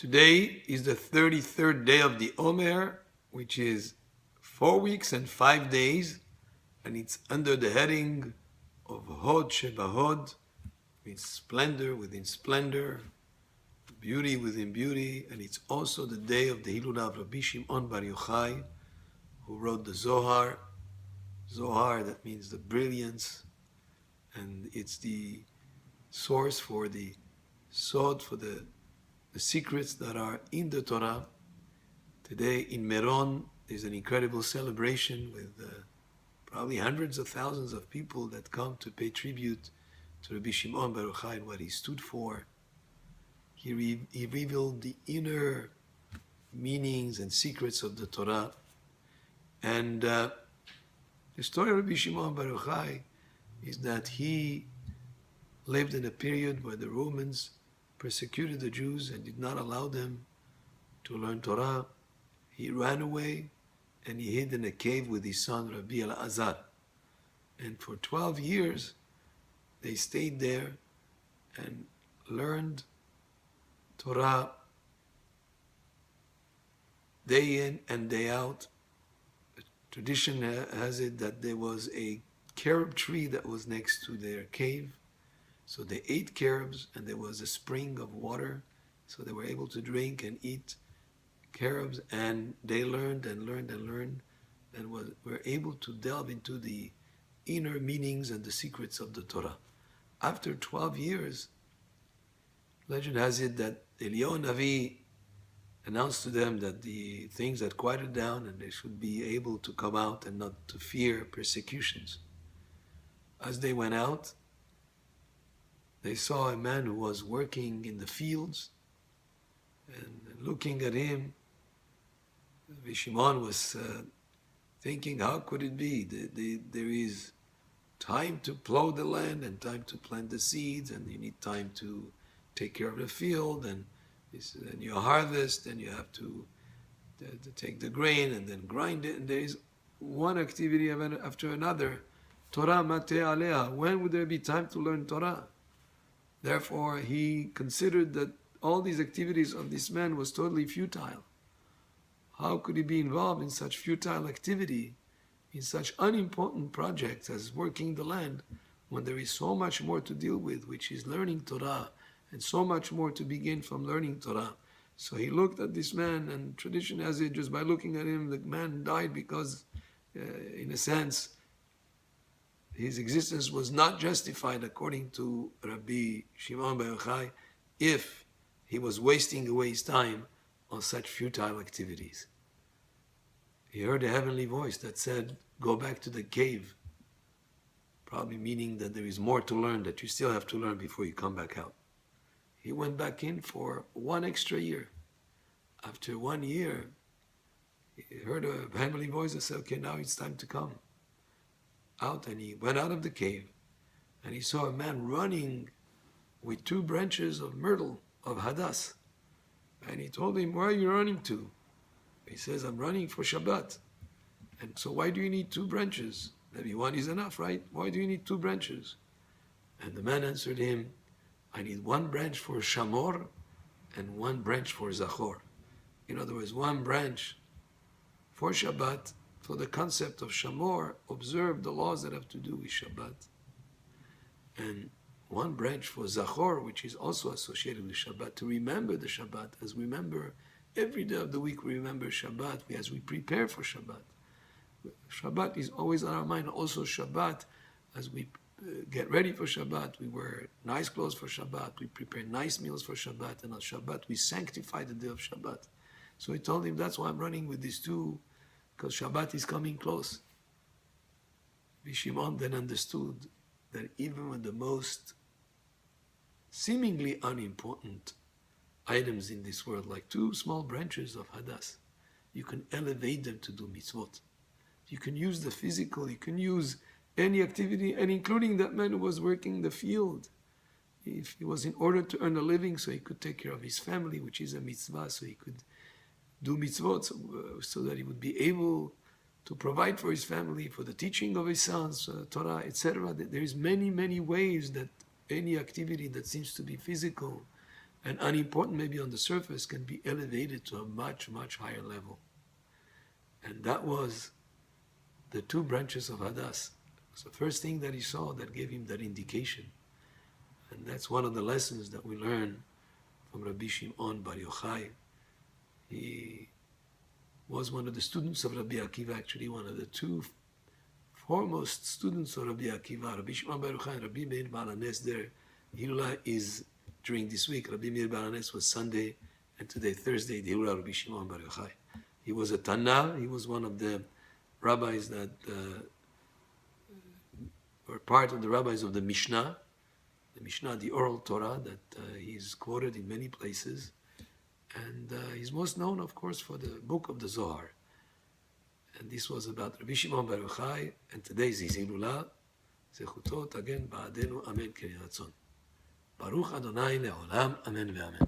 Today is the 33rd day of the Omer, which is 4 weeks and 5 days, and it's under the heading of Hod Sheba Hod, means splendor within splendor, beauty within beauty, and it's also the day of the Hilulah of Rabbi Shimon bar Yochai, who wrote the Zohar. Zohar, that means the brilliance, and it's the source for the sod, for the secrets that are in the Torah. Today in Meron, there's an incredible celebration with probably hundreds of thousands of people that come to pay tribute to Rabbi Shimon bar Yochai and what he stood for. He revealed the inner meanings and secrets of the Torah. And the story of Rabbi Shimon bar Yochai is that he lived in a period where the Romans persecuted the Jews and did not allow them to learn Torah. He ran away and he hid in a cave with his son Rabbi Elazar. And for 12 years, they stayed there and learned Torah day in and day out. The tradition has it that there was a carob tree that was next to their cave. So they ate carobs, and there was a spring of water, so they were able to drink and eat carobs, and they learned and learned and learned, and were able to delve into the inner meanings and the secrets of the Torah. After 12 years, legend has it that Eliyahu Navi announced to them that the things had quieted down and they should be able to come out and not to fear persecutions. As they went out, they saw a man who was working in the fields, and looking at him, Rabbi Shimon was thinking, how could it be? There is time to plow the land and time to plant the seeds, and you need time to take care of the field, and you harvest, and you have to take the grain and then grind it, and there is one activity after another. Torah mate alea. When would there be time to learn Torah? Therefore, he considered that all these activities of this man was totally futile. How could he be involved in such futile activity, in such unimportant projects as working the land, when there is so much more to deal with, which is learning Torah, and so much more to begin from learning Torah? So he looked at this man, and tradition has it, just by looking at him, the man died because, in a sense, his existence was not justified according to Rabbi Shimon bar Yochai if he was wasting away his time on such futile activities. He heard a heavenly voice that said, go back to the cave, probably meaning that there is more to learn, that you still have to learn before you come back out. He went back in for 1 extra year. After 1 year, he heard a heavenly voice that said, okay, now it's time to come out. And he went out of the cave, and he saw a man running with 2 branches of myrtle, of hadass. And he told him, where are you running to? He says, I'm running for Shabbat. And so why do you need 2 branches? Maybe 1 is enough, right? Why do you need 2 branches? And the man answered him, I need 1 branch for Shamor and 1 branch for Zachor. In other words, 1 branch for Shabbat, for the concept of Shamor, observe the laws that have to do with Shabbat. And 1 branch for Zachor, which is also associated with Shabbat, to remember the Shabbat. As we remember, every day of the week we remember Shabbat, as we prepare for Shabbat. Shabbat is always on our mind. Also Shabbat, as we get ready for Shabbat, we wear nice clothes for Shabbat, we prepare nice meals for Shabbat, and on Shabbat we sanctify the day of Shabbat. So he told him, that's why I'm running with these 2, because Shabbat is coming close. Shimon then understood that even with the most seemingly unimportant items in this world, like 2 small branches of hadass, you can elevate them to do mitzvot. You can use the physical, you can use any activity, and including that man who was working the field. If it was in order to earn a living, so he could take care of his family, which is a mitzvah, so he could do mitzvot, so that he would be able to provide for his family, for the teaching of his sons, Torah, etc. There is many, many ways that any activity that seems to be physical and unimportant maybe on the surface can be elevated to a much, much higher level. And that was the two branches of Hadas. It's the first thing that he saw that gave him that indication. And that's one of the lessons that we learn from Rabbi Shimon bar Yochai. He was one of the students of Rabbi Akiva, actually one of the two foremost students of Rabbi Akiva, Rabbi Shimon bar Yochai and Rabbi Meir Baal HaNes. Their Hilula is during this week. Rabbi Meir Baal HaNes was Sunday, and today, Thursday, the Hilula Rabbi Shimon bar Yochai. He was a Tana. He was one of the rabbis that were part of the rabbis of the Mishnah, the oral Torah that he's quoted in many places. And he's most known, of course, for the book of the Zohar. And this was about Rabbi Shimon bar Yochai, and today's his Hilula. Zechutot again, ba'adenu, amen, k'yeratzon. Baruch Adonai le'olam, amen ve'amen.